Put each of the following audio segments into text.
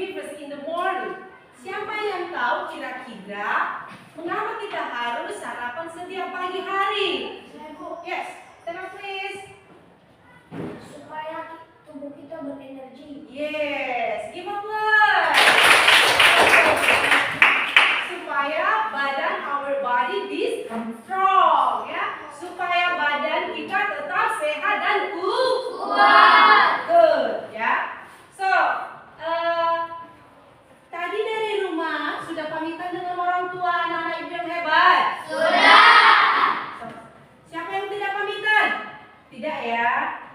breakfast in the morning. Siapa yang tahu kira-kira mengapa kita harus sarapan setiap pagi hari? Saya, Bu. Yes, stand up please. Supaya tubuh kita berenergi. Yes, give applause. Supaya badan our body is strong, ya. Supaya badan kita tetap sehat dan kuat. Good, ya. So, tadi dari rumah sudah pamitan dengan orang tua anak-anak ibu yang hebat? Sudah. Siapa yang tidak pamitan? Tidak ya.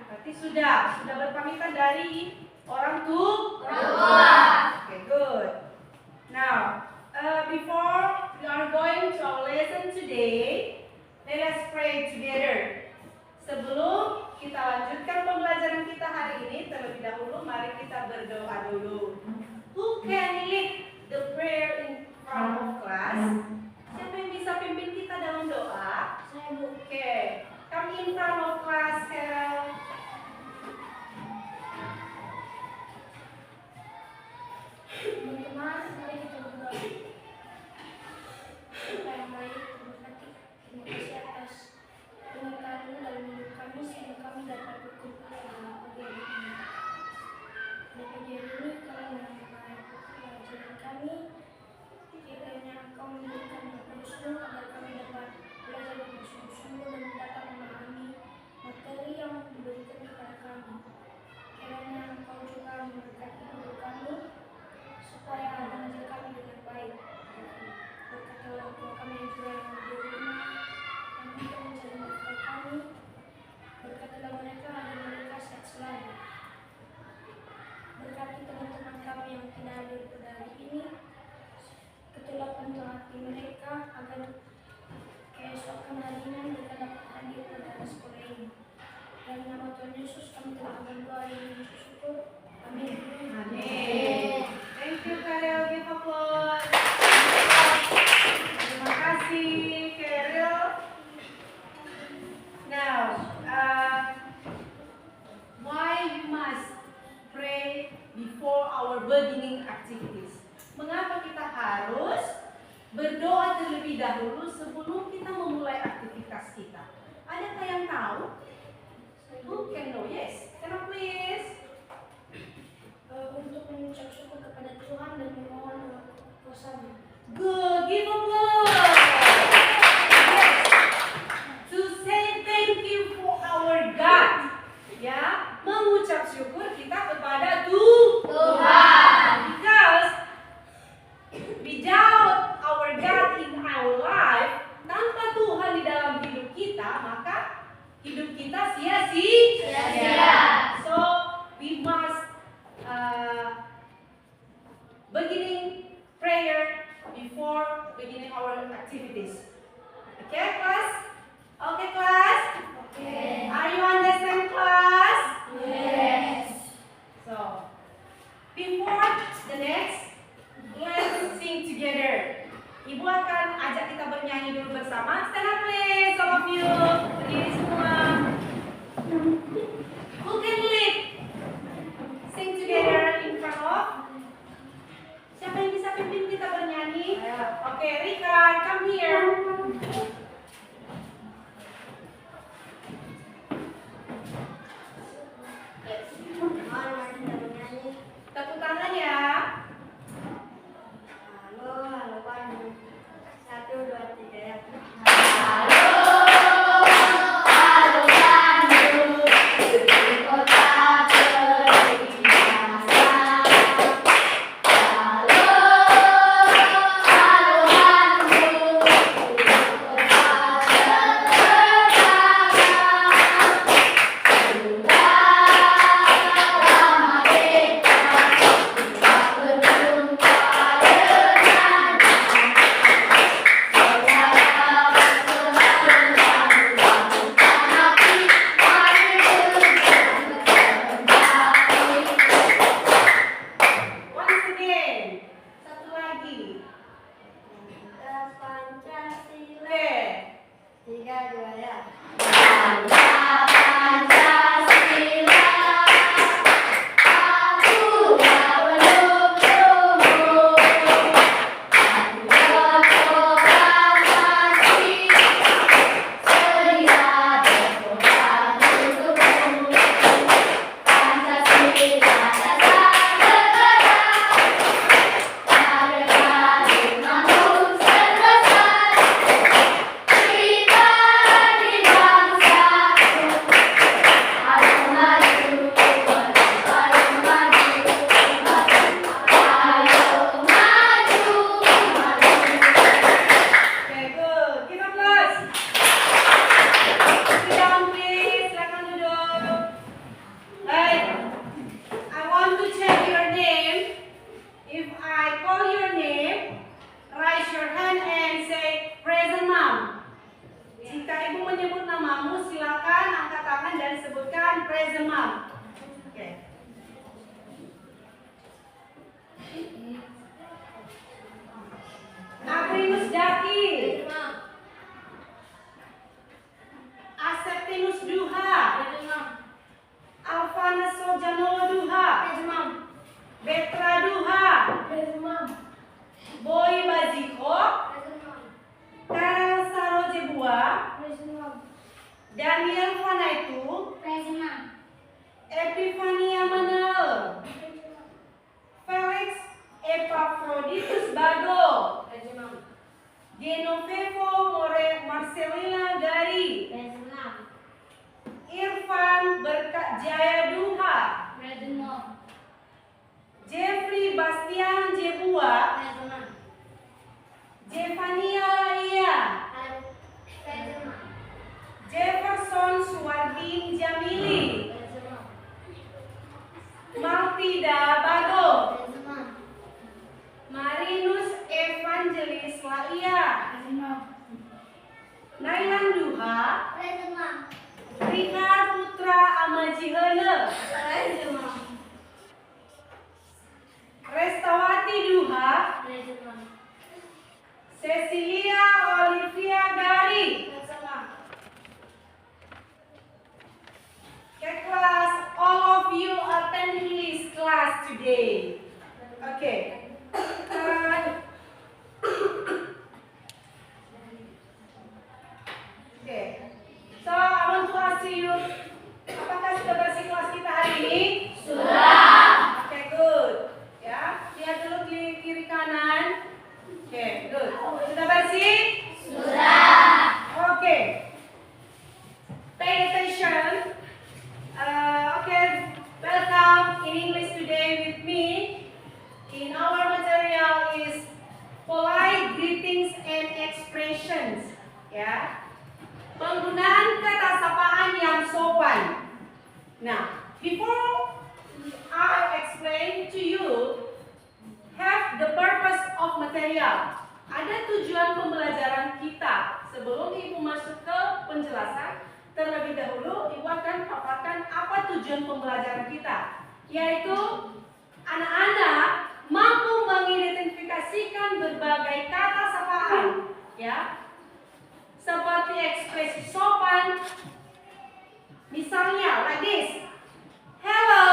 Berarti sudah berpamitan dari orang tua. Okay, good. Now, before we are going to our lesson today, let us pray together. Sebelum kita lanjutkan pembelajaran kita hari ini, terlebih dahulu mari kita berdoa dulu. Who can lead the prayer in front of class? Siapa yang bisa pimpin kita dalam doa? Saya, Bu. Okay, come in front of class, Carol. Teman-teman, mari kita berdoa. Supaya baik berkati. Terima kasih atas penyertaan dalam hidup kami sehingga kami dapat berkumpul dalam pagi ini. Di pagi ini kami mengenai pelajaran kami. Kiranya Engkau memberikan kepadamu agar kami dapat belajar dengan sungguh-sungguh dan dapat memahami materi yang diberikan kepada kami. Kiranya Engkau juga memberkati hidup kami supaya mengajar kami dengan baik. Berkati orang tua kami yang juga yang ada di rumah, yang juga mencari nafkah kami. Berkatilah mereka agar mereka sehat selalu. Berkati teman-teman kami yang tidak hadir pada hari ini. Ketulah penuh hati mereka agar keesokan harinya mereka dapat hadir pada sekolah ini. Dalam nama Tuhan Yesus kami telah berdoa dan bersyukur. Amin. Amin. Thank you, Carol. Give applause. Terima kasih, Carol. Now, why we must pray before our beginning activities? Mengapa kita harus berdoa terlebih dahulu sebelum kita memulai aktivitas kita? Adakah yang tahu? Who can know? Yes, can you please? Untuk mengucap syukur kepada Tuhan dan memohon kuasa-Nya. Good, give applause. Yes, to say thank you for our God. Ya, mengucap syukur kita kepada Tuhan. Because without our God in our life, tanpa Tuhan di dalam hidup kita, maka hidup kita sia-sia. So we must beginning prayer before beginning our activities. Okay, class? Okay, class? Okay. Are you understand, class? Yes. So, before the next, let's sing together. Ibu akan ajak kita bernyanyi dulu bersama. Stand up please, all of you. Berdiri semua. Who can lead? Sing together in front of. Siapa yang bisa pimpin kita bernyanyi? Oke, Rika, come here. Tepuk tangan ya. Halo Bandung. 1, 2, 3. Halo Present, Mom. Boy Baziko, Present, Mom. Karel Sarojebua, Present, Mom. Daniel Vanaitu, Present, Mom. Epifania Manal, Felix Epaphroditus Bago, Present, Mom. Genovefo Marcelina Gari, Present, Mom. Irfan Berkat Jaya Duha, Present, Mom. Jeffrey Bastian Jebua, Present, Mom. Jevania Laia, Present, Mom. Jefferson Suwardin Jamili, Present, Mom. Maltida Bago, Present, Mom. Marinus Evangelis Laia, Present, Mom. Nailan Duha, Present, Mom. Rika Putra Amajihana, Present, Mom. Restawati Duha, Present, Mom. Cecilia Olivia Gari. Present, Mom. Okay, class, all of you attending this class today. Okay. Okay. So, I want to ask you, apakah sudah bersih kelas kita hari ini? Sudah. Okay, good. Ya, lihat dulu di kiri kanan. Okay, good. Sudah bersih? Sudah. Okay. Pay attention. Okay, welcome in English today with me. In our material is polite greetings and expressions. Ya, penggunaan kata sapaan yang sopan. Nah, before I explain to you, have the purpose of material. Ada tujuan pembelajaran kita. Sebelum Ibu masuk ke penjelasan, terlebih dahulu Ibu akan paparkan apa tujuan pembelajaran kita, yaitu anak-anak mampu mengidentifikasikan berbagai kata sapaan, ya, seperti ekspresi sopan, misalnya like this: hello,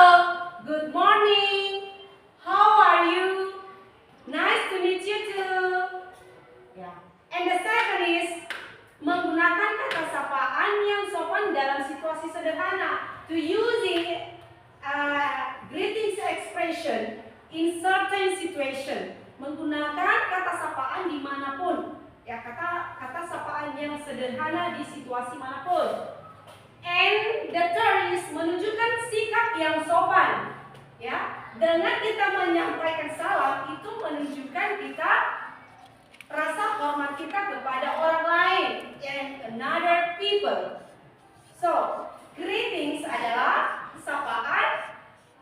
good morning, how are you, nice to meet you too, ya. And the second is menggunakan kata sapaan yang sopan dalam situasi sederhana, to using greetings expression in certain situation, menggunakan kata sapaan dimanapun, ya, kata sapaan yang sederhana di situasi manapun. And the third is menunjukkan sikap yang sopan, ya, dengan kita menyampaikan salam itu menunjukkan kita rasa hormat kita kepada orang lain and another people. So, greetings adalah sapaan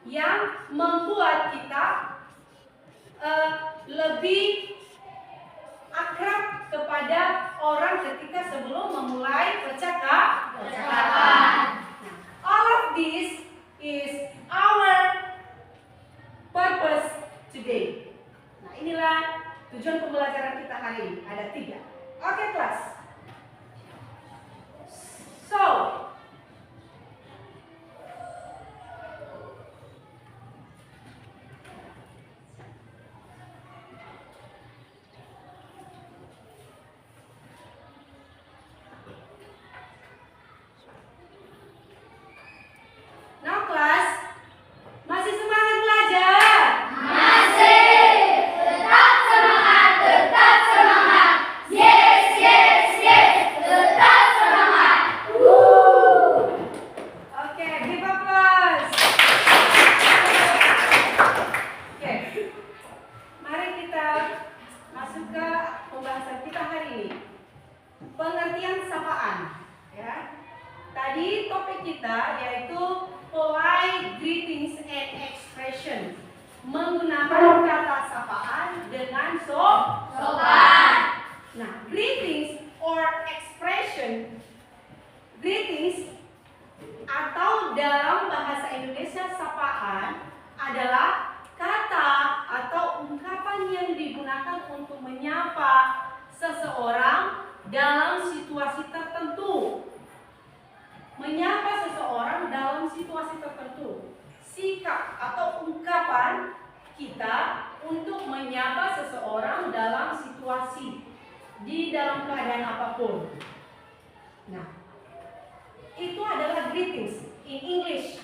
yang membuat kita lebih akrab kepada orang ketika sebelum memulai percakapan. Nah, all of this is our purpose today. Nah, inilah tujuan pembelajaran kita hari ini. Ada 3. Oke, kelas. So, now kelas, masih semangat belajar? Oke, give applause. Oke, mari kita masuk ke pembahasan kita hari ini. Pengertian sapaan, ya. Tadi topik kita yaitu polite greetings and expressions, menggunakan kata sapaan dengan sopan. Nah, greetings or expression, greetings atau dalam bahasa Indonesia sapaan adalah kata atau ungkapan yang digunakan untuk menyapa seseorang dalam situasi tertentu. Menyapa seseorang dalam situasi tertentu. Sikap atau ungkapan kita untuk menyapa seseorang dalam situasi, di dalam keadaan apapun. Nah, itu adalah greetings in English.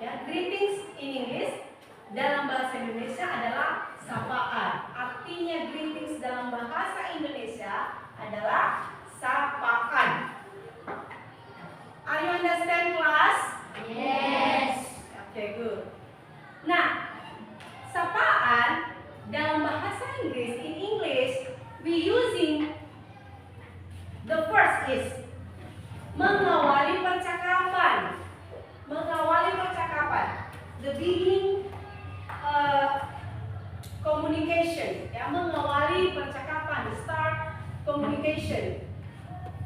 Ya, greetings in English dalam bahasa Indonesia adalah sapaan. Artinya greetings dalam bahasa Indonesia adalah sapaan. Are you understand, class? Yes. Okay, good. Nah, sapaan dalam bahasa Inggris, in English, we using the first is mengawali percakapan. Mengawali percakapan. The beginning communication, ya, mengawali percakapan, start communication.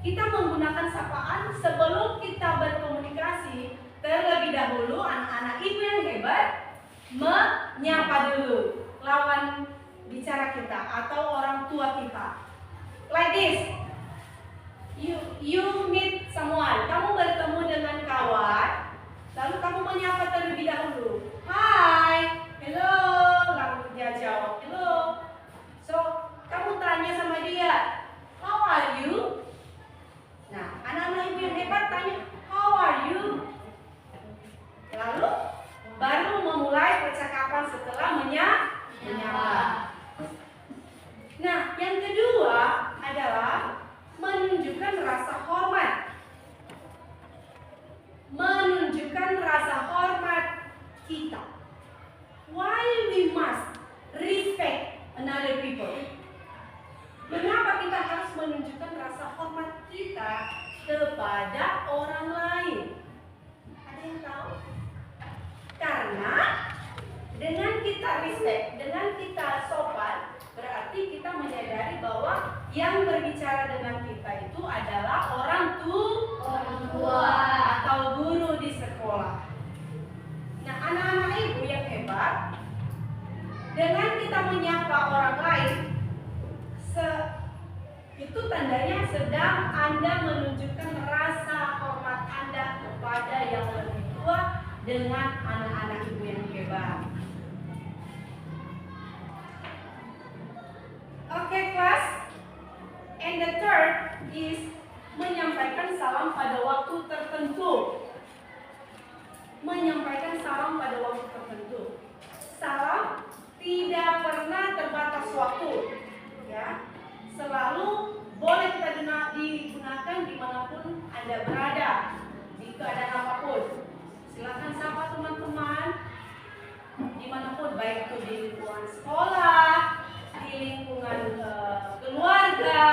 Kita menggunakan sapaan sebelum kita berkomunikasi. Terlebih dahulu anak-anak ibu yang hebat menyapa dulu lawan bicara kita atau orang tua kita. Like this. You meet someone. Kamu bertemu dengan kawan, lalu kamu menyapa terlebih dahulu. Hi, hello. Lalu dia jawab hello. So, kamu tanya sama dia, how are you? Nah, anak-anak ibu yang hebat tanya, how are you? Lalu baru memulai percakapan setelah menyapa. Nah, yang kedua adalah menunjukkan rasa hormat. Menunjukkan rasa hormat kita. Why we must respect another people? Mengapa kita harus menunjukkan rasa hormat kita kepada orang lain? Ada yang tahu? Karena dengan kita respect, dengan kita sopan, berarti kita menyadari bahwa yang berbicara dengan kita itu adalah orang tua atau guru di sekolah. Nah, anak-anak ibu yang hebat, dengan kita menyapa orang lain, itu tandanya sedang Anda menunjukkan rasa hormat Anda kepada yang lebih tua dengan anak-anak ibu yang hebat. Oke, kelas. And the third is menyampaikan salam pada waktu tertentu. Menyampaikan salam pada waktu tertentu. Salam tidak pernah terbatas waktu, ya. Selalu boleh kita digunakan dimanapun Anda berada, di keadaan apapun. Silakan sapa teman-teman dimanapun, baik itu di lingkungan sekolah, di lingkungan keluarga,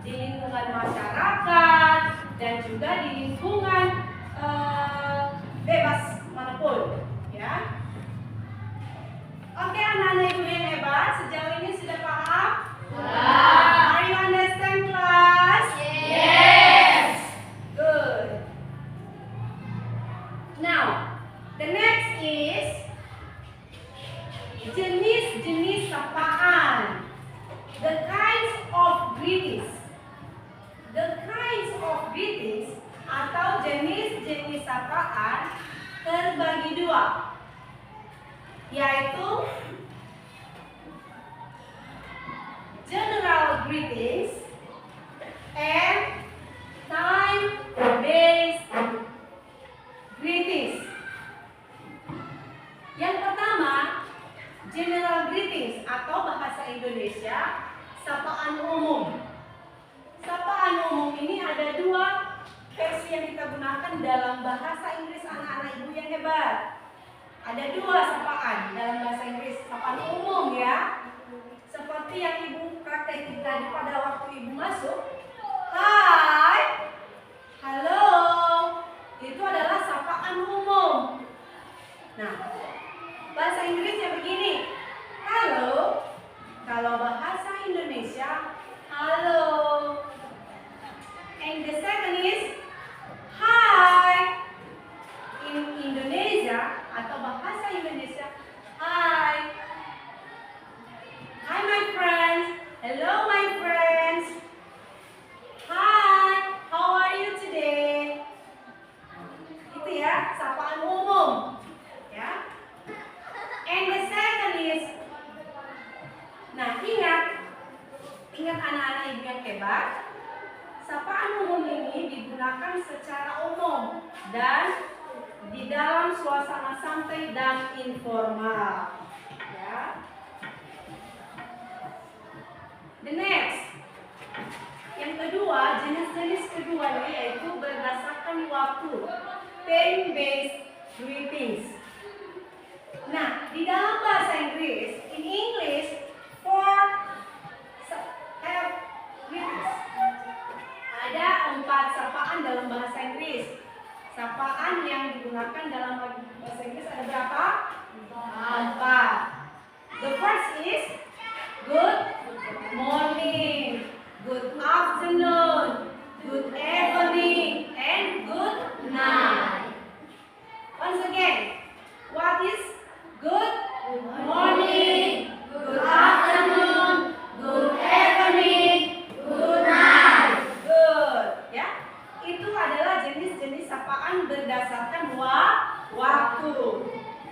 di lingkungan masyarakat, dan juga di lingkungan bebas manapun, ya. Oke, anak-anak ibu yang hebat, sejauh ini sudah paham? Are you understand, class? Yes. Good. Now, the next is jenis-jenis sapaan. The kinds of greetings. The kinds of greetings atau jenis-jenis sapaan terbagi dua, yaitu general greetings and time-based greetings. Yang pertama, general greetings atau bahasa Indonesia sapaan umum. Sapaan umum ini ada dua versi yang kita gunakan dalam bahasa Inggris anak-anak ibu yang hebat. Ada dua sapaan dalam bahasa Inggris, sapaan umum, ya. Seperti yang ibu praktek tadi pada waktu ibu masuk. Hai, halo, itu adalah sapaan umum. Nah, bahasa Inggrisnya begini, halo. Kalau bahasa Indonesia, halo. And the second is hi. In Indonesia atau bahasa Indonesia, hi. Hi my friends. Hello my friends. anak-anak ibu yang hebat, sapaan umum ini digunakan secara umum dan di dalam suasana santai dan informal. Ya. The next, yang kedua, jenis-jenis kedua yaitu berdasarkan waktu, time-based greetings. Nah, di dalam bahasa Inggris, in English, for have greetings. Ada 4 sapaan dalam bahasa Inggris. Sapaan yang digunakan dalam bahasa Inggris ada berapa? 4. The first is good morning, good afternoon, good evening, and good night. Once again, what is good morning, good afternoon, good evening, good night? Good, ya. Itu adalah jenis-jenis sapaan berdasarkan waktu.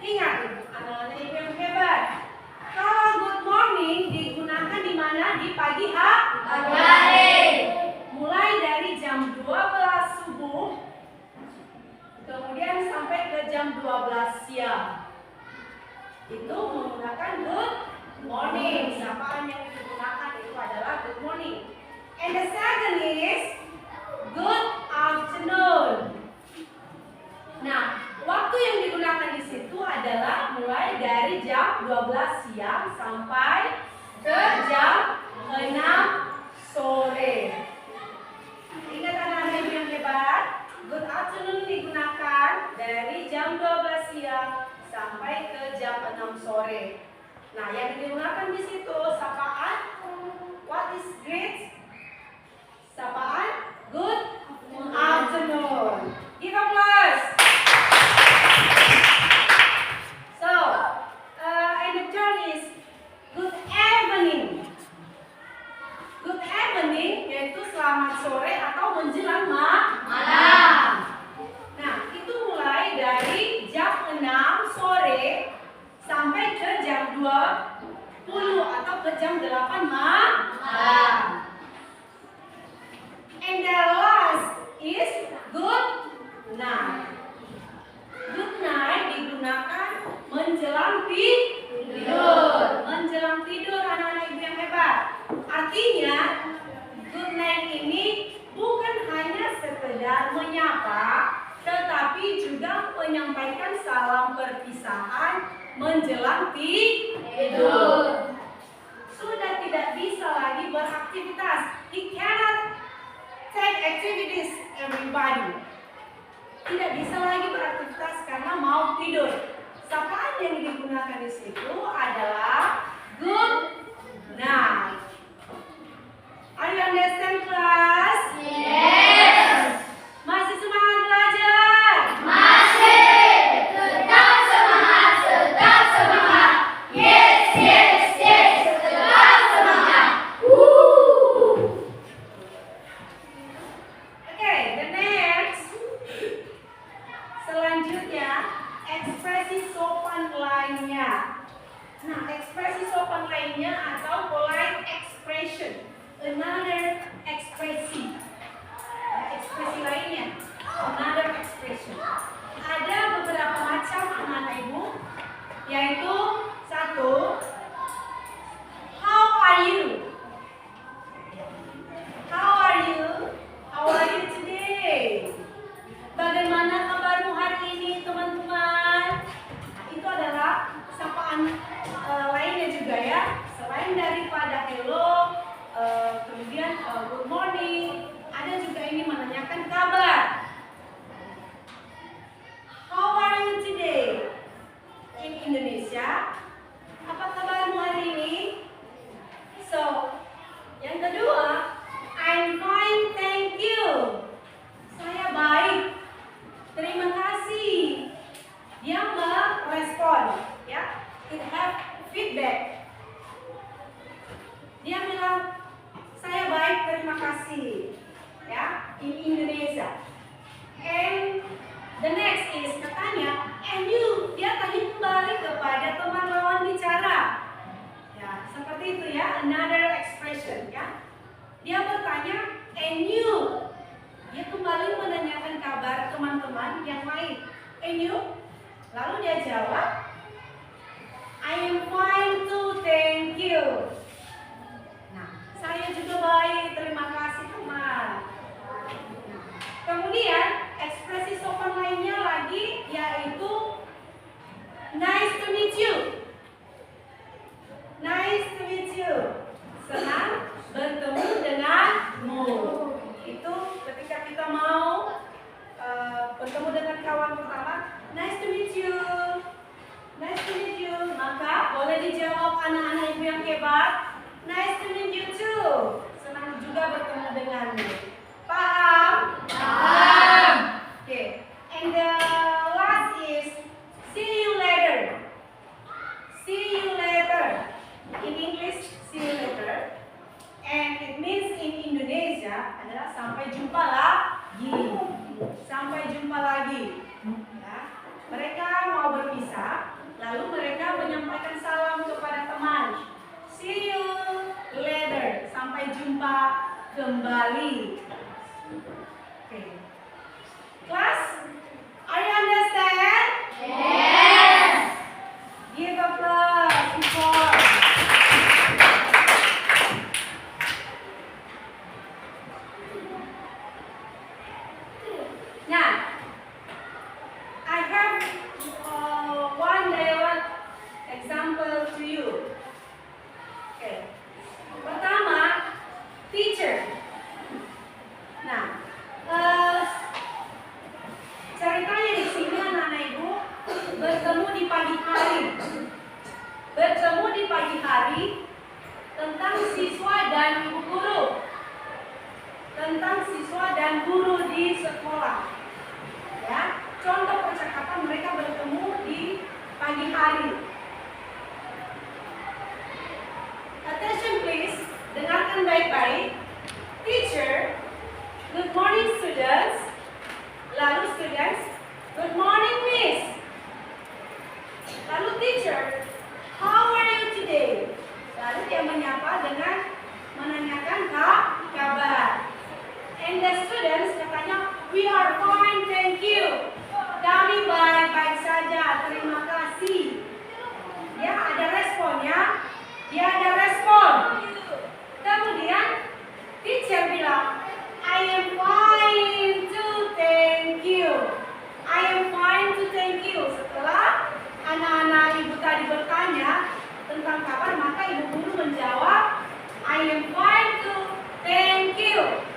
Ingat, anak-anak ibu yang hebat. Kalau good morning digunakan di mana? Di pagi hari. Mulai dari jam 12 subuh, kemudian sampai ke jam 12 siang. Itu menggunakan good morning. Sapaan yang digunakan itu adalah good morning. And the second is good afternoon. Nah, waktu yang digunakan di situ adalah mulai dari jam 12 siang sampai ke jam 6 sore. Ingat anak-anak ibu yang hebat, good afternoon digunakan dari jam 12 siang sampai ke jam 6 sore. Nah, yang digunakan di situ sapaan what is great? Sapaan good afternoon. Give applause. So, and the third is good evening. Good evening yaitu selamat sore atau menjelang malam. Nah, itu mulai dari jam 6 sore sampai ke jam 20 atau ke jam 8 malam. And the last is good night. Good night digunakan menjelang tidur. Menjelang tidur anak-anak ibu yang hebat. Artinya good night ini bukan hanya sekedar menyapa, tetapi juga menyampaikan salam perpisahan menjelang tidur. Sudah tidak bisa lagi beraktivitas. He cannot take activities everybody. Tidak bisa lagi beraktivitas karena mau tidur. Sapaan yang digunakan di situ adalah good night. Are you understand class? Yes. Masih semangat belajar? Masih. Tetap semangat, tetap semangat. Yes, yes, yes. Tetap semangat. Okay, the next. Selanjutnya, ekspresi sopan lainnya. Nah, ekspresi sopan lainnya atau polite expression. Another ekspresi. Ekspresi lainnya. Another expression. Ada beberapa macam anak-anak ibu, yaitu satu, how are you? How are you? How are you today? Bagaimana kabarmu hari ini, teman-teman? Nah, itu adalah sapaan lainnya juga ya. Selain daripada hello, kemudian good morning, ada juga ini menanyakan kabar. How are you today? In Indonesia, apa kabarmu hari ini? So, yang kedua, I'm fine, thank you. Saya baik. Terima kasih. Dia merespon, ya. It have feedback. Dia bilang, saya baik, terima kasih. Ya, in Indonesia. And the next is katanya, and you. Dia tadi kembali kepada teman lawan bicara. Ya, seperti itu ya. Another expression, ya. Dia bertanya, and you? Dia kembali menanyakan kabar teman-teman yang lain. And you? Lalu dia jawab, I am fine too, thank you. Nah, saya juga baik, terima kasih teman. Nah, kemudian ekspresi sopan lainnya lagi yaitu nice to meet you. Nice to meet you. Senang bertemu denganmu. Itu ketika kita mau bertemu dengan kawan pertama, nice to meet you. Nice to meet you. Maka boleh dijawab anak-anak ibu yang hebat, nice to meet you too. Senang juga bertemu denganmu. Paham? Paham. Okay. And the last is see you later. See you later. In English, see you later. And it means in Indonesia adalah sampai jumpa lagi. Sampai jumpa lagi. Ya. Mereka mau berpisah, lalu mereka menyampaikan salam kepada teman. See you later. Sampai jumpa kembali. Okay. Class, are you understand? Yes. Give applause before. Now, I have one dialog example to you. Okay. Pertama, teacher. Nah, ceritanya di sini anak-anak ibu bertemu di pagi hari. Bertemu di pagi hari tentang siswa dan ibu guru. Tentang siswa dan guru di sekolah. Ya, contoh percakapan mereka bertemu di pagi hari. Attention please, dengarkan baik-baik. Teacher, good morning students. Lalu students, good morning miss. Lalu teacher, how are you today? Lalu dia menyapa dengan menanyakan kabar. And the students katanya, we are fine, thank you. Kami baik-baik saja, terima kasih. Ya, ada responnya. Dia ada respon. Kemudian teacher bilang, I am fine too, thank you. I am fine too, thank you. Setelah anak-anak ibu tadi bertanya tentang kabar, maka ibu guru menjawab, I am fine too, thank you.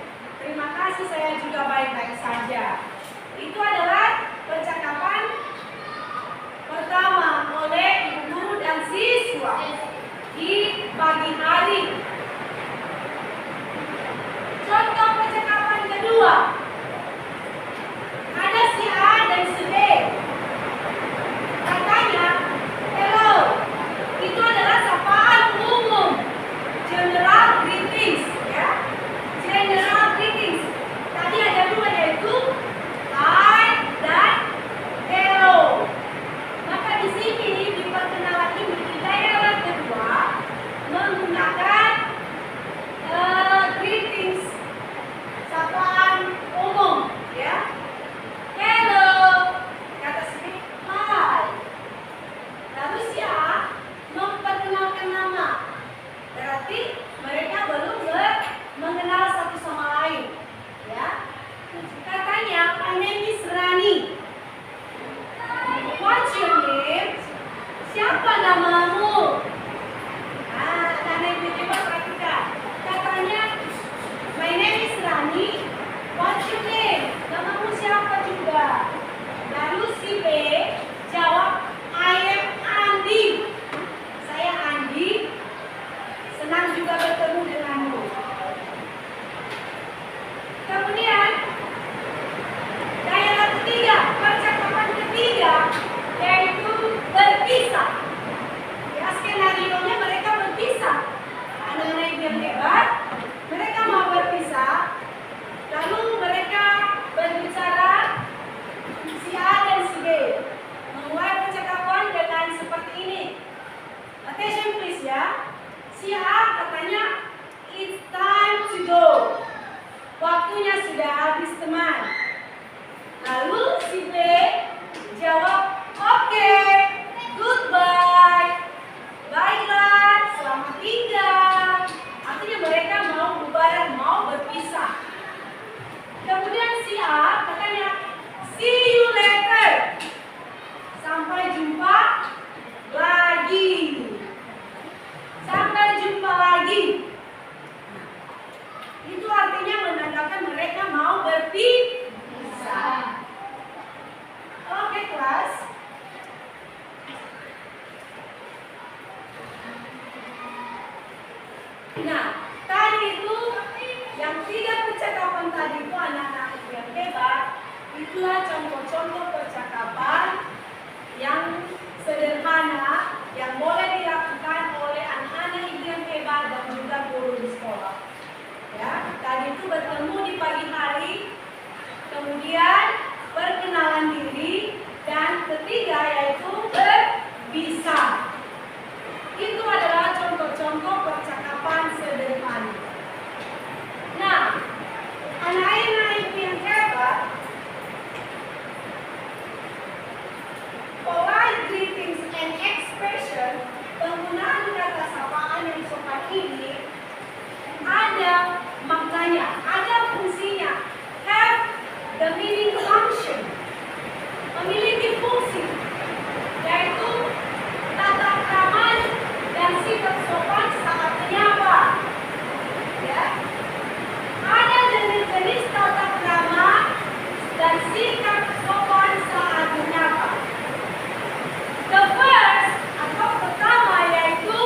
Terima kasih, saya juga baik-baik saja. Itu adalah percakapan pertama oleh ibu guru dan siswa di pagi hari. Contoh percakapan kedua. Ada si A dan si B. Katanya, hello. Itu adalah sapaan umum. General greetings, ya. General greetings. Tadi ada dua, yaitu hi dan hello. Maka di sini di perkenalan ini di daerah kedua menggunakan greetings, sapaan umum, ya. Hello, kata si hi. Lalu si A memperkenalkan nama. Berarti mereka belum mengenal satu sama lain, ya. Katanya, my name is Rani. What's your name? Siapa namamu? Nah, karena ibu coba perhatikan. Katanya, my name is Rani. What's your name? Namamu siapa juga? Lalu si B jawab, I am Andi. Saya Andi. Senang juga bertemu denganmu. Kemudian daerah ketiga, percakapan ketiga, yaitu berpisah. Ya, skenario-nya mereka berpisah. Anak-anak yang hebat, mereka mau berpisah. Lalu mereka berbicara si A dan si B, memulai percakapan dengan seperti ini. Attention please ya. Si A katanya, it's time to go. Waktunya sudah habis teman. Lalu si B jawab, oke, goodbye. Baiklah, selamat tinggal. Artinya mereka mau bubaran, mau berpisah. Kemudian si A katanya, see you later. Sampai jumpa lagi. Sampai jumpa lagi. Itu artinya menandakan mereka mau berpisah. Oke, kelas. Nah, tadi itu yang 3 percakapan tadi itu anak-anak yang hebat. Itulah contoh-contoh percakapan yang sederhana yang boleh dilakukan oleh anak-anak ibu yang hebat dan juga guru di sekolah. Ya, tadi itu bertemu di pagi hari, kemudian perkenalan diri, dan ketiga yaitu berpisah. Itu adalah contoh-contoh percakapan sederhana. Nah, anak-anak ibu yang hebat, polite greetings and expression, penggunaan kata sapaan yang sopan ini ada maknanya, ada fungsinya. Have the meaning function, memiliki fungsi, yaitu tata krama dan sikap sopan saat menyapa. Ya, ada jenis-jenis tata krama dan sikap sopan saat menyapa. The first atau pertama yaitu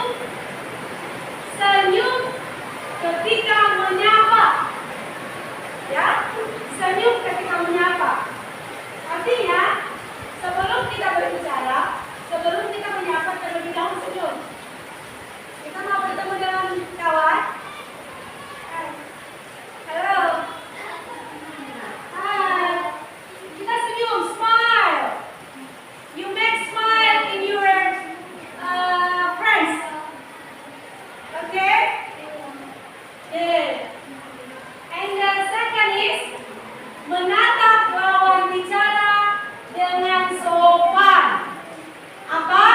senyum ketika menyapa. Ya, senyum ketika menyapa. Artinya, sebelum kita berbicara, sebelum kita menyapa, terlebih dahulu senyum. Kita mau bertemu dengan kawan. Halo. Hai. Kita senyum, smile. You make smile in your friends. Okay? Yeah. And the second is menatap lawan bicara dengan sopan. Apa?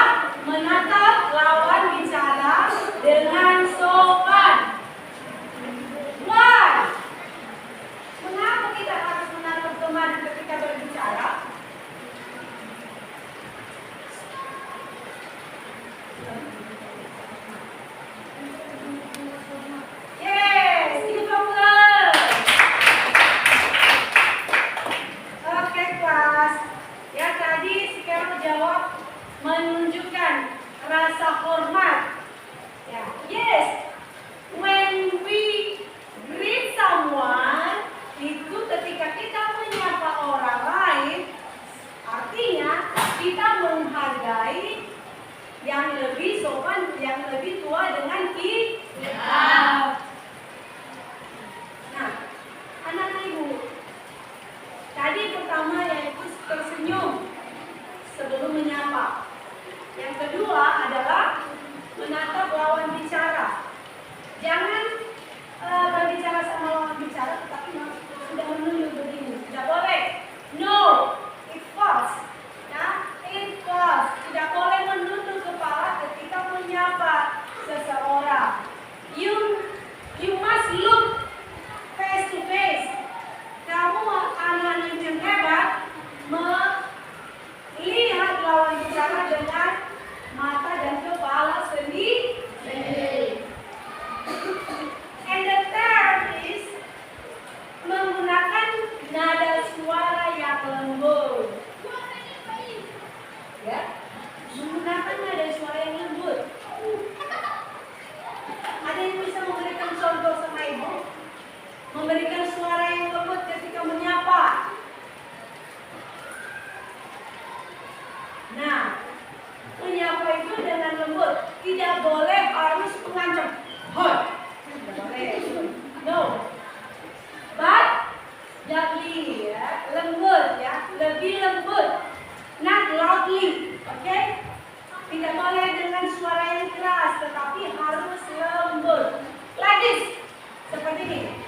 Menatap lawan bicara dengan sopan. Why? Mengapa kita harus menatap teman ketika berbicara? Yes, you focus. Oke, kelas. Ya, tadi sekarang jawab menunjukkan rasa hormat. Ya, yes. When we greet someone, itu ketika kita menyapa orang lain, artinya kita menghargai yang lebih sopan, yang lebih tua dengan kita. Nah, anak ibu, tadi pertama yaitu tersenyum sebelum menyapa. Yang kedua adalah menatap lawan bicara. Jangan berbicara sama lawan bicara, tetapi sudah menunjuk begini. Tidak boleh. No, it false. Ya, it false. Tidak boleh menunduk kepala ketika menyapa seseorang. You must look face to face. Kamu anak yang hebat melihat lawan bicara dengan mata dan kepala sendiri. And the third is menggunakan nada suara yang lembut. Ya, menggunakan nada suara yang lembut. Ada yang bisa memberikan contoh sama ibu? Memberikan suara yang lembut ketika menyapa. Nah, menyapa itu dengan lembut. Tidak boleh harus mengancam. Hoi. Tidak boleh. No. But gently, ya, lembut, ya, lebih lembut. Not loudly, okay? Tidak boleh dengan suara yang keras, tetapi harus lembut. Like this, seperti ini.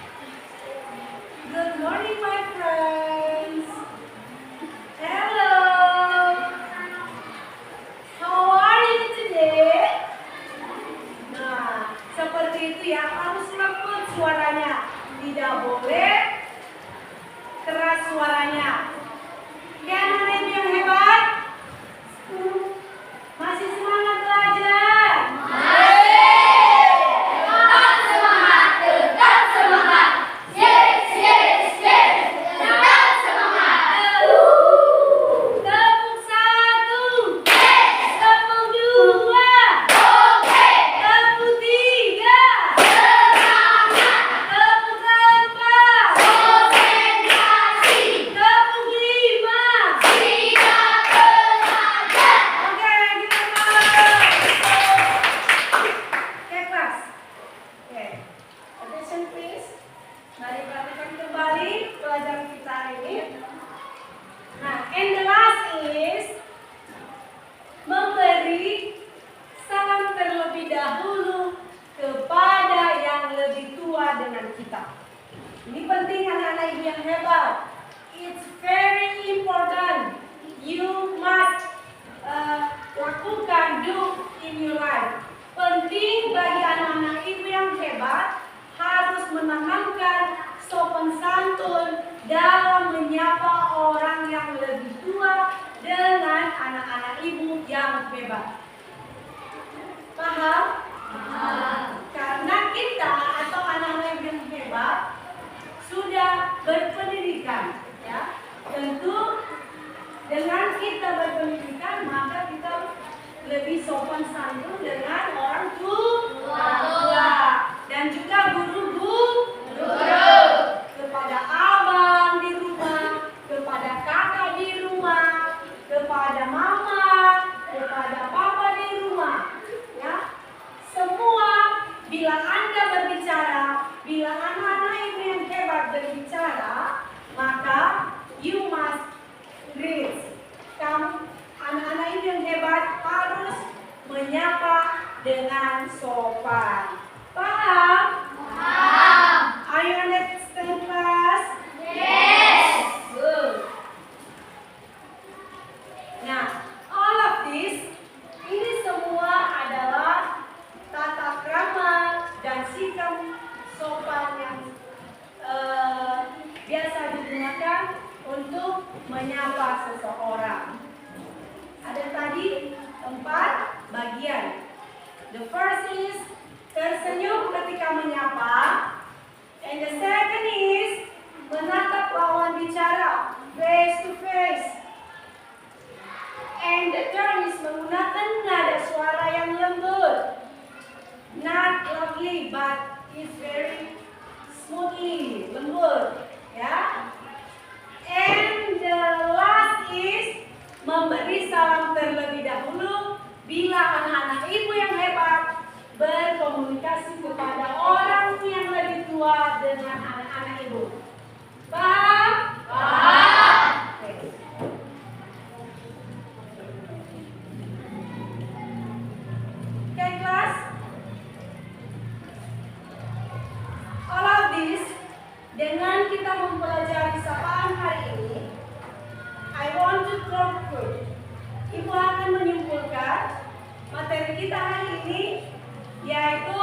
seperti itu ya, harus lembut suaranya. Tidak boleh keras suaranya. Ya, anak yang hebat. Masih semangat belajar? Tetap semangat, tetap semangat. Yes, yes, yes. Tetap semangat. Tepuk satu. Yes. Tepuk dua. Oke. Tepuk tiga. Semangat. Tepuk empat. Konsentrasi. Tepuk lima. Siap belajar. Oke, kita mulai. Oke, kelas. Oke. Attention please. Mari perhatikan kembali pelajaran kita hari ini. Nah, and the last is memberi salam terlebih dahulu kepada yang lebih tua dengan kita. Ini penting anak-anak ibu yang hebat. It's very important. You must lakukan, do in your life. Penting bagi anak-anak ibu yang hebat harus menanamkan sopan santun dalam menyapa orang yang lebih tua dengan anak-anak ibu yang hebat. Paham? Karena kita atau anak-anak ibu yang hebat sudah berpendidikan, ya. Tentu dengan kita berpendidikan maka kita lebih sopan santun dengan orang tua dan juga guru kepada abang di rumah, kepada kakak di rumah, kepada mama, kepada papa di rumah, ya. Semua bila Anda berbicara, bila anak-anak ibu yang hebat berbicara, maka you must greet. Kamu anak-anak ibu yang hebat harus menyapa dengan sopan. Paham? Are you understand, class? Yes. Good. Nah, all of this, ini semua adalah tata krama dan sikap sopan yang biasa digunakan untuk menyapa seseorang. Ada tadi 4 bagian. The first is tersenyum ketika menyapa, and the second is menatap lawan bicara, face to face. And the third is menggunakan nada suara yang lembut. Not loudly, but is very smoothly, lembut, ya. And the last is memberi salam terlebih dahulu bila anak-anak ibu yang hebat berkomunikasi kepada orang yang lebih tua dengan anak-anak ibu. Paham? Paham. Oke. Oke, kelas. All of this, dengan kita mempelajari sapaan hari ini, I want to conclude. Ibu akan menyimpulkan materi kita hari ini, yaitu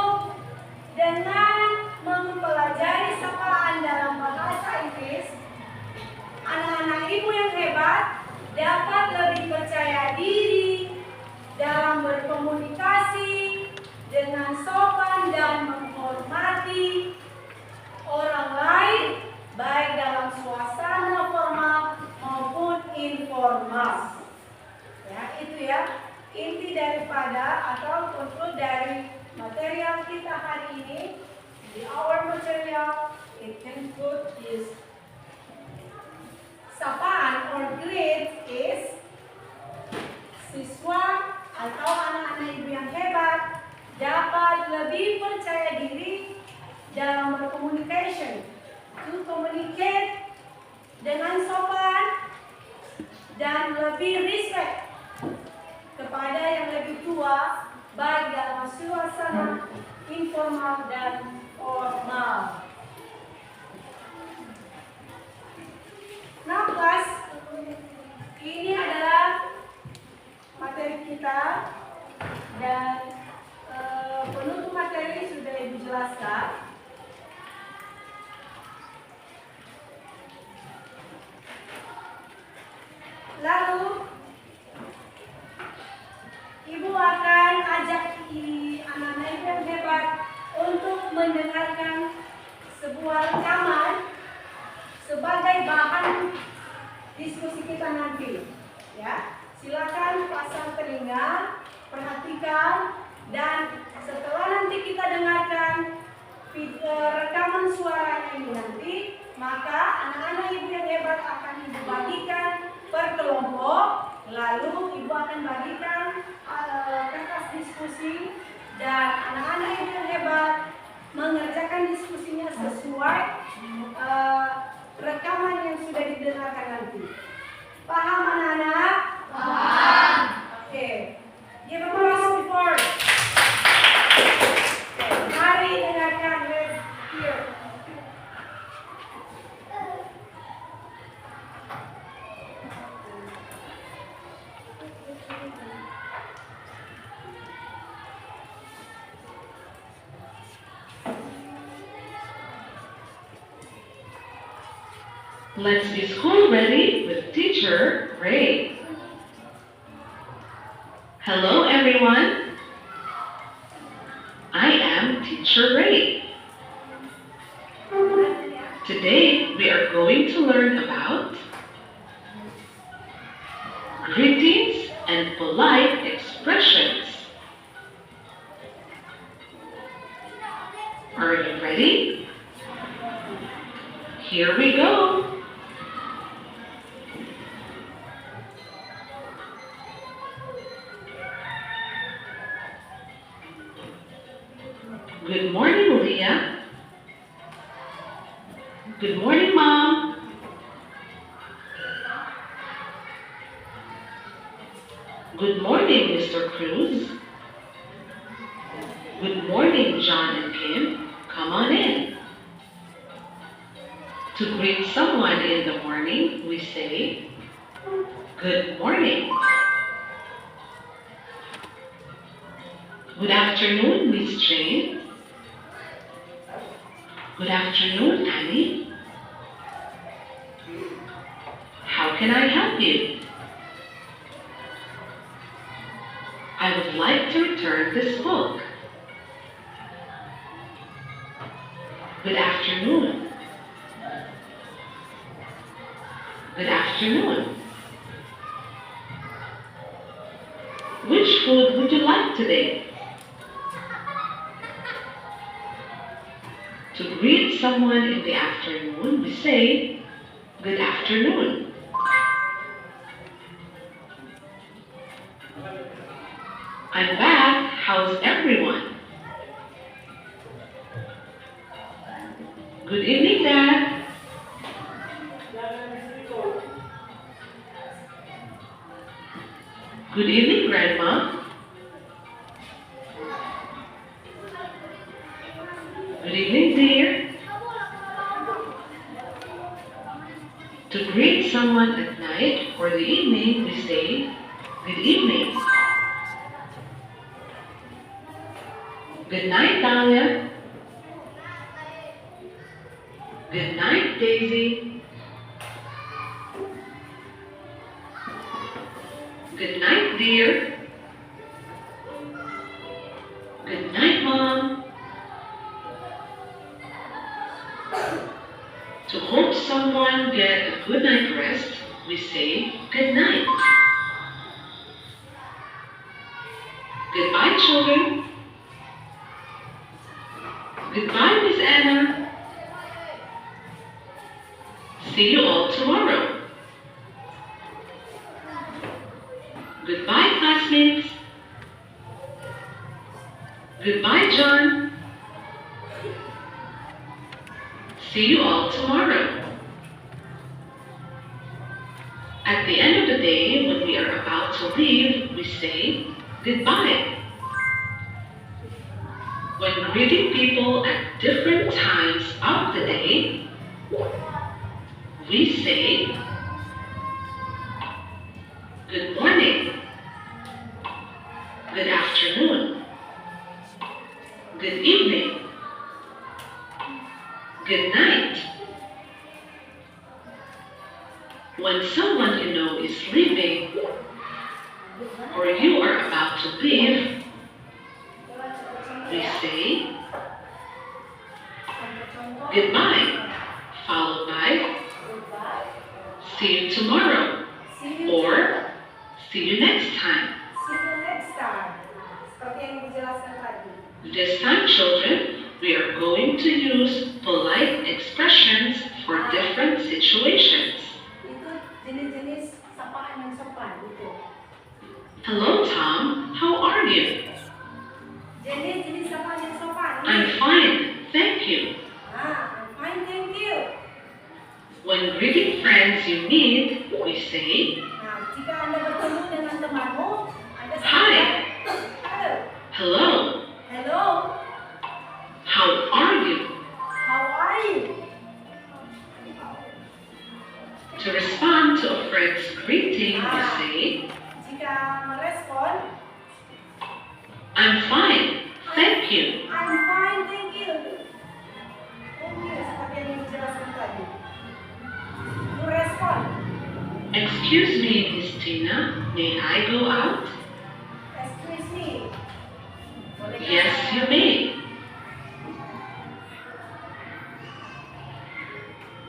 dengan mempelajari sapaan dalam bahasa Inggris, anak-anak ibu yang hebat dapat lebih percaya diri dalam berkomunikasi dengan sopan dan menghormati orang lain, baik dalam suasana formal maupun informal. Ya, itu ya inti daripada atau conclude dari material kita hari ini. Di our material, it conclude is sapaan or greet is siswa atau anak-anak ibu yang hebat dapat lebih percaya diri dalam berkomunikasi, to communicate dengan sopan dan lebih respect kepada yang lebih tua, baik dalam suasana informal dan formal. Nah, kelas, ini adalah materi kita dan penutup materi sudah Ibu jelaskan. mendengarkan sebuah rekaman sebagai bahan diskusi kita nanti. Ya, silakan pasang telinga, perhatikan, dan setelah nanti kita dengarkan rekaman suara ini nanti, maka anak-anak ibu yang hebat akan ibu bagikan per kelompok, lalu ibu akan bagikan kertas diskusi, dan anak-anak ibu yang hebat mengerjakan diskusinya sesuai rekaman yang sudah didengarkan nanti. Paham anak-anak? Paham. Oke. Give a applause before. Mari dengarkan, let's hear. Let's be school ready with Teacher Ray. Hello everyone. I am Teacher Ray. Today we are going to learn about greetings and polite expressions. Are you ready? Here we go. Good morning, Leah. Good morning, Mom. Good morning, Mr. Cruz. Good morning, John and Kim. Come on in. To greet someone in the morning, we say, good morning. Good afternoon, Miss Jane. Good afternoon, Annie. How can I help you? I would like to return this book. Good afternoon. Good afternoon. Which food would you like today? To greet someone in the afternoon, we say, good afternoon. I'm back. How's everyone? Good evening, Dad. Good evening, Grandma. Good evening, dear. To greet someone at night or the evening, we say, good evening. Good night, Dahlia. Good night, Daisy. Good night, dear. Good night, Mom. To hope someone get a good night rest, we say good night. Goodbye, children. Goodbye, Miss Anna. See you all tomorrow. Goodbye, classmates. Goodbye, John. See you all tomorrow. At the end of the day, when we are about to leave, we say goodbye. When greeting people at different times of the day, we say good morning, good afternoon, good evening, good night. When someone you know is leaving or you are about to leave, we say goodbye, followed by Goodbye. see you tomorrow See you. or see you next time. See you next time. Seperti yang dijelaskan tadi. This time, children, we are going to use polite expressions for different situations. Itu jenis-jenis sapaan yang sopan gitu. Hello, Tom. How are you? Jenis-jenis sapaan yang sopan. I'm fine, thank you. I'm fine, thank you. When greeting friends you meet, we say, Nah, jika Anda bertemu dengan temanmu, Anda Hi. Halo. hello, Hello. how are you? How are you? To respond to a friend's greeting, we say, Jika merespon, I'm fine, thank you. I'm fine, thank you. Thank you, seperti yang dijelaskan tadi. Merespon. Excuse me, Miss Tina, may I go out? Excuse me. Bolehkah Yes, saya- you may.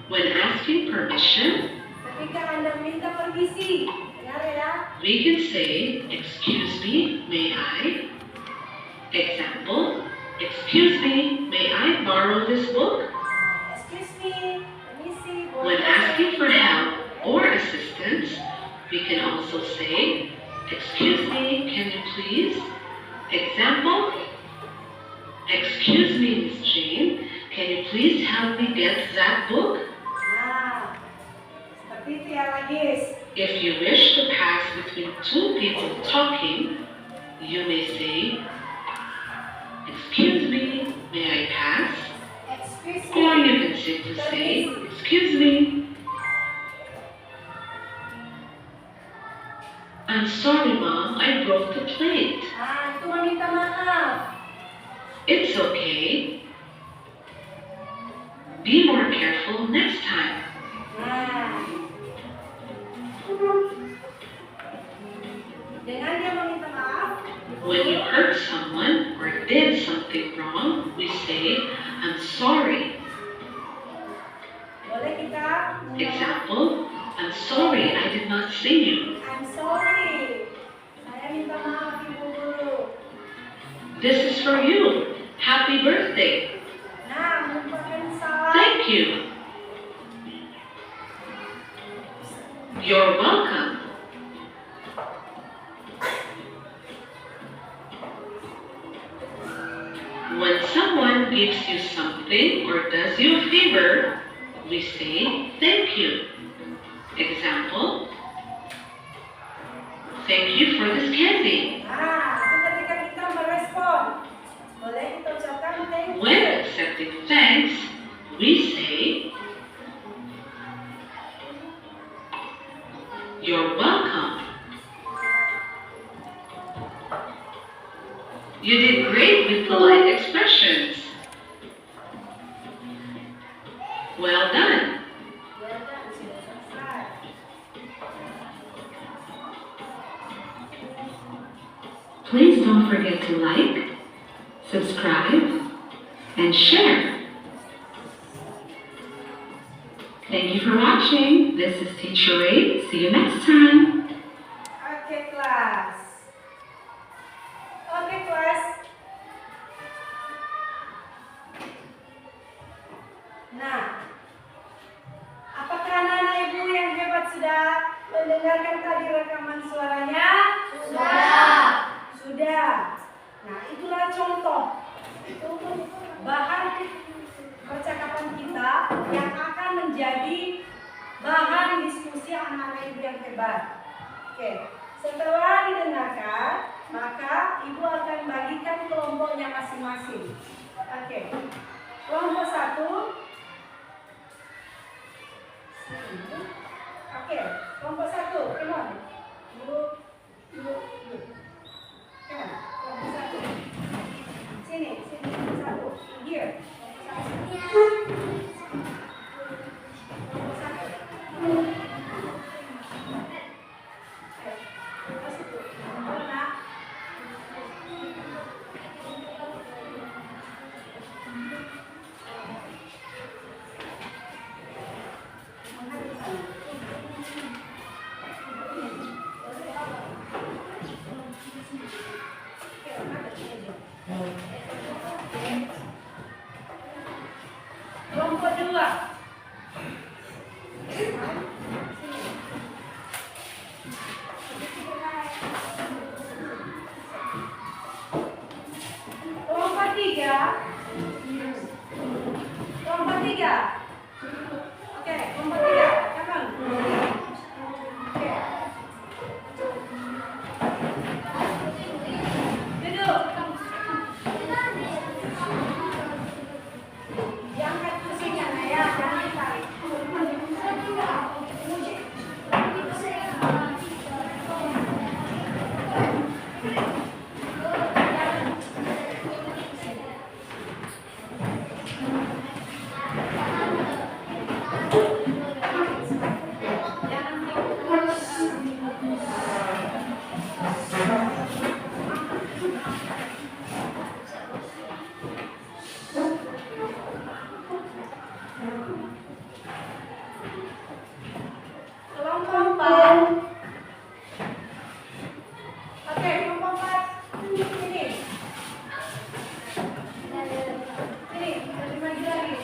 When asking permission, Ketika Anda minta permisi, dengar ya. we can say, excuse me, may I? Example, excuse me, may I borrow this book? Excuse me, permisi, When asking for help or assistance, we can also say, excuse me, can you please? Example, excuse me, Miss Jane, can you please help me get that book? Nah, seperti itu ya, Lagis. If you wish to pass between two people talking, you may say, excuse me, may I pass? Excuse Or me. you can simply say, excuse me. I'm sorry, Mom, I broke the plate. Nah, itu meminta maaf. It's okay. Be more careful next time. Nah, dengan dia meminta maaf, When you hurt someone or did something wrong, we say, I'm sorry. boleh kita mengulang, Example, I'm sorry I did not see you. I'm sorry. Saya minta maaf, Ibu Guru. This is for you. Happy birthday. Nah, merupakan salah. Thank you. You're welcome. When someone gives you something or does you a favor, we say thank you. Example, thank you for this candy. Nah, itu ketika kita merespon. Boleh kita ucapkan thank you. When accepting thanks, we say, you're welcome. You did great with polite expressions. Well done. Well done, sudah selesai. Please don't forget to like, subscribe, and share. Thank you for watching. This is Teacher Ray. See you next time. Oke, kelas. Oke, kelas. Nah, apakah anak-anak ibu yang hebat sudah mendengarkan tadi rekaman suaranya? Sudah. Nah, itulah contoh. Itu bahan percakapan kita yang akan menjadi bahan diskusi anak-anak ibu yang hebat. Oke, setelah didengarkan, maka ibu akan bagikan kelompoknya masing-masing. Oke, kelompok 1. Oke, kelompok 1, come on. Look. Come on, kelompok 1. Sini, satu. Here. Kelompok 1. Kelompok 1. Mana? 2. Kelompok 3. Kelompok 3. Oke, kelompok 3. Kapan? Oke. Duduk. Diangkat kursinya, ya, jangan ditarik. Kelompok 4. Oke, kelompok 4. Sini. Sini, lebih maju lagi.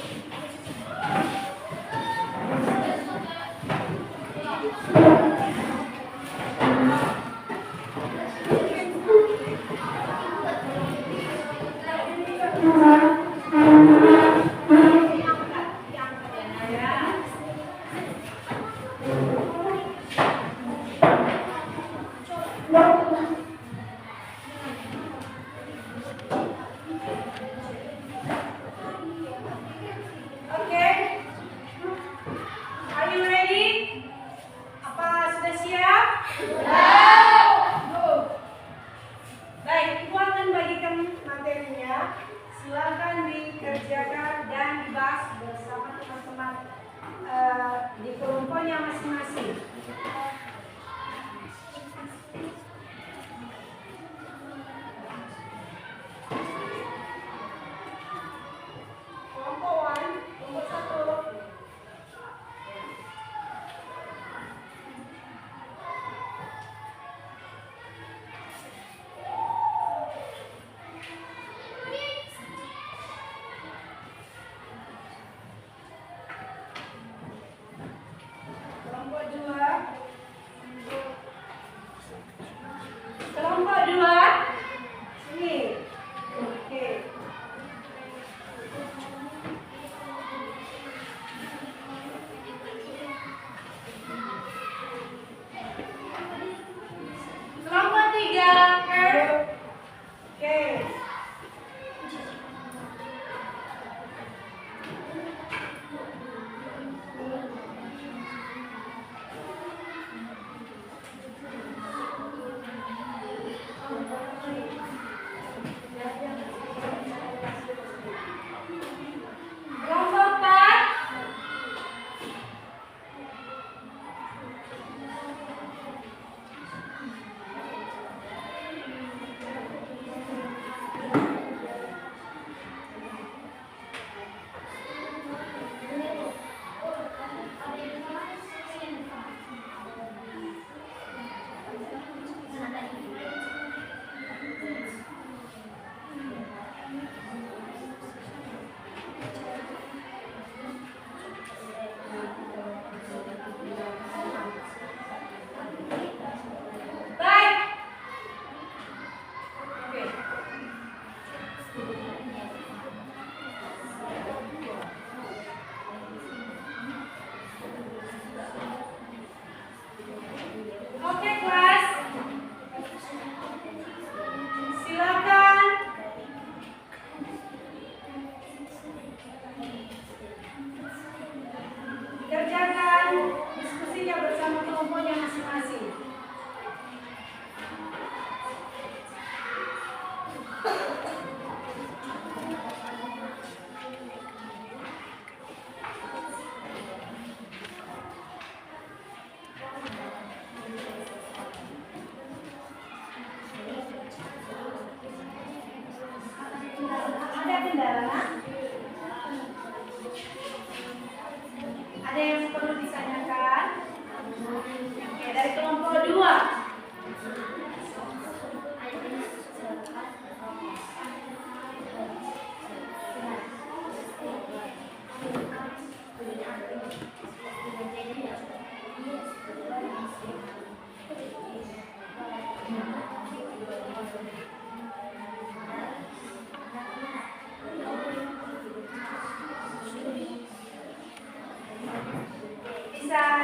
Oke. Are you ready? Apa sudah siap? Good. Baik, Ibu akan bagikan materinya. Silakan dikerjakan dan dibahas bersama teman-teman di kelompoknya masing-masing. Kelompok 1, kelompok 1. Kelompok 2. Kelompok 2. Sini. Oke. Kelompok 3. Oke. Kelompok 4.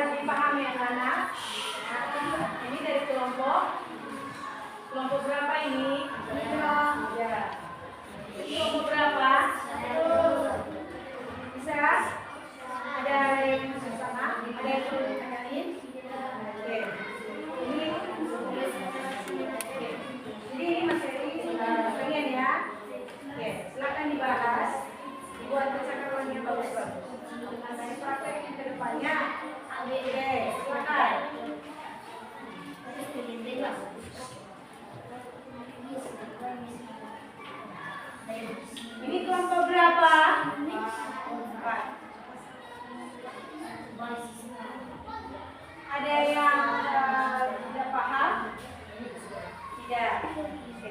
dipahami anak-anak? Ini dari kelompok berapa ini? Ya. Ini kelompok berapa? Bisa? Ada yang sama? Ada yang perlu ditanyain? Oke. Ini materi kalian ya. Oke, silakan dibahas. Dibuat percakapan yang bagus-bagus. Saya praktek ke depannya. Oke, silakan. Ini kelompok berapa? 4. Ada yang tidak paham? Tidak. Oke.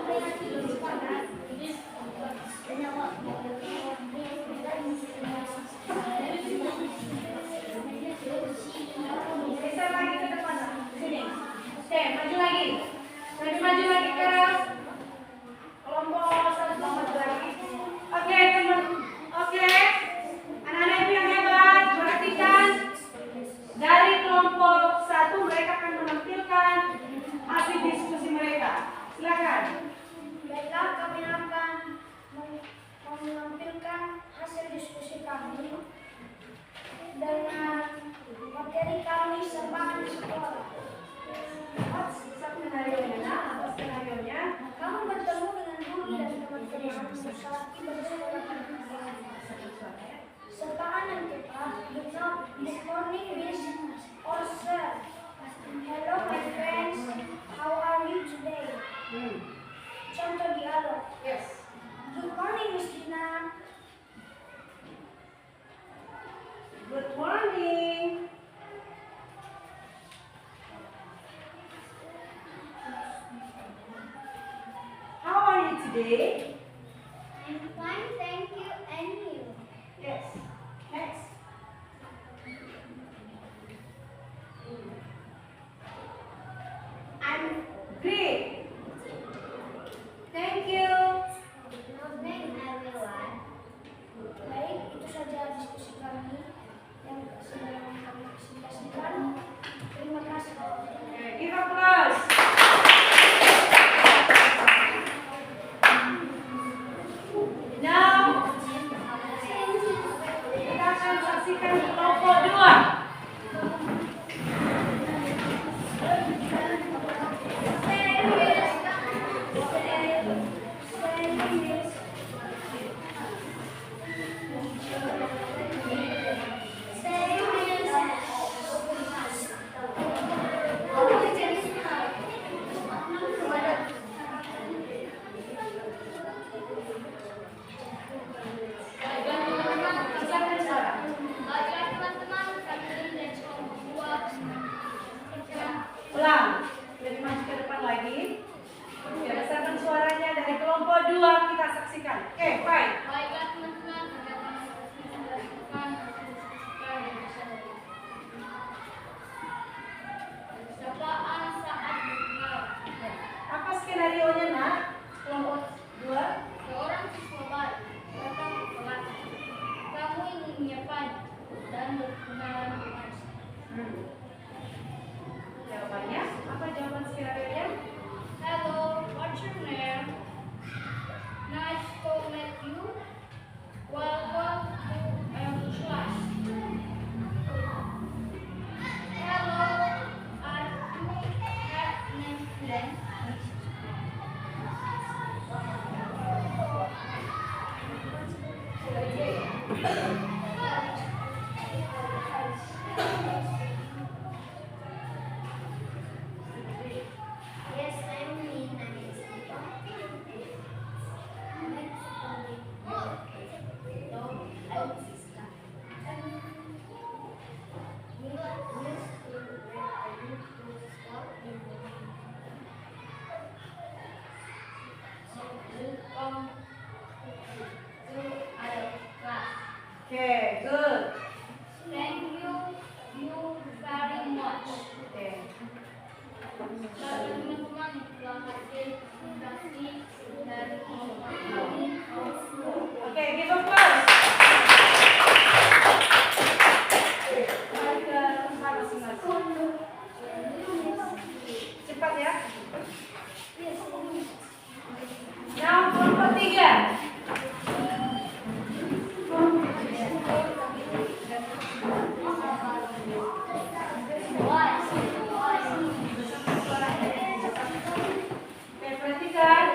Geser lagi ke depan. Sini. Oke, maju lagi. Maju lagi ke kelompok satu, maju lagi. Oke, teman. Oke. Anak-anak ibu yang hebat, perhatikan. Dari kelompok satu mereka akan menampilkan hasil diskusi mereka. Silakan. Baiklah, kami akan menampilkan hasil diskusi kami dengan materi kami serbaan sekolah. Skenario-nya, apa skenario-nya? Kamu bertemu dengan guru dan teman-teman saat tiba di sekolah. Serbaan yang tepat. Good morning, Miss or Sir. Hello, my friends. How are you today? Contoh dialog. Yes. Good morning, Miss Dina. Good morning. How are you today? I'm fine, thank you. And you? Yes. Next. I'm great. Thank you. Good morning, everyone. Baik, itu saja diskusi kami yang sedang kami presentasikan. Terima kasih. Okay, give applause. Now, kita akan saksikan kelompok 2. Ulang, jadi maju ke depan lagi. Ya, berdasarkan suaranya dari kelompok 2 kita saksikan. Oke, baik. Baiklah teman-teman, Sapaan saat berkenal. Apa skenario-nya, Nak? Kelompok 2. Seorang siswa baru datang ke kelas. Kamu ingin menyapa dan berkenalan dengan Jawabannya, apa jawaban skenario-nya? Hello, what's your name? Nice to meet you. Welcome to our class. Hello, are you have name friend? Yes, I'm me. Okay, good. Thank you very much. Okay. Lalu teman-teman telah hasil presentasi dari kelompok kami. Okay, give applause. Mari ke tempat masing-masing. Cepat ya. Now kelompok 3. Oke, perhatikan.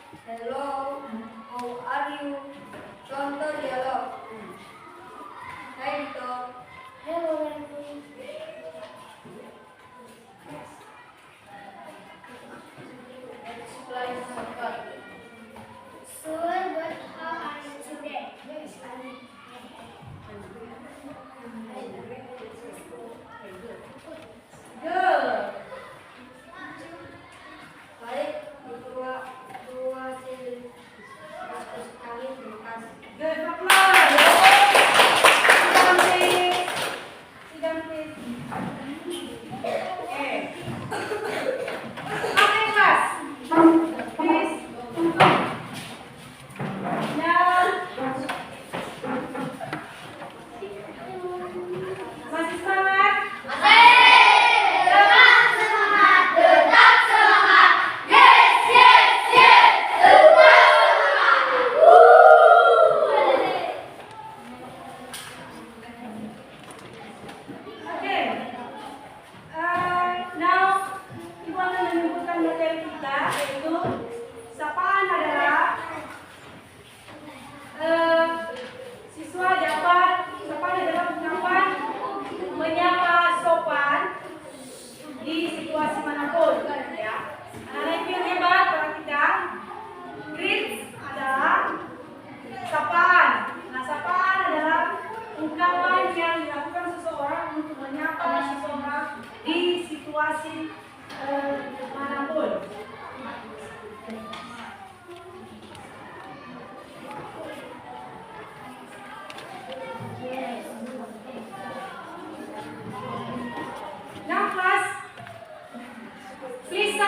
Hello, how are you? Contoh dialog. Hai Dito. Hello, Randy. Explain soccer. Sure, but how are you today? Yes, I'm Good. baik. Dua sekali. Terima kasih. Good. Applause. Sit down, please. Okay. Okay, class. Please. Now, masih semangat? Oke. Now, Ibu akan menyebutkan materi kita, yaitu sapaan adalah sapaan adalah ungkapan menyapa sopan di situasi manapun, ya. Anak-anak yang hebat, perhatikan. Greet adalah sapaan. Nah, sapaan adalah ungkapan yang dilakukan seseorang untuk menyapa seseorang di situasi manapun. Now, class, please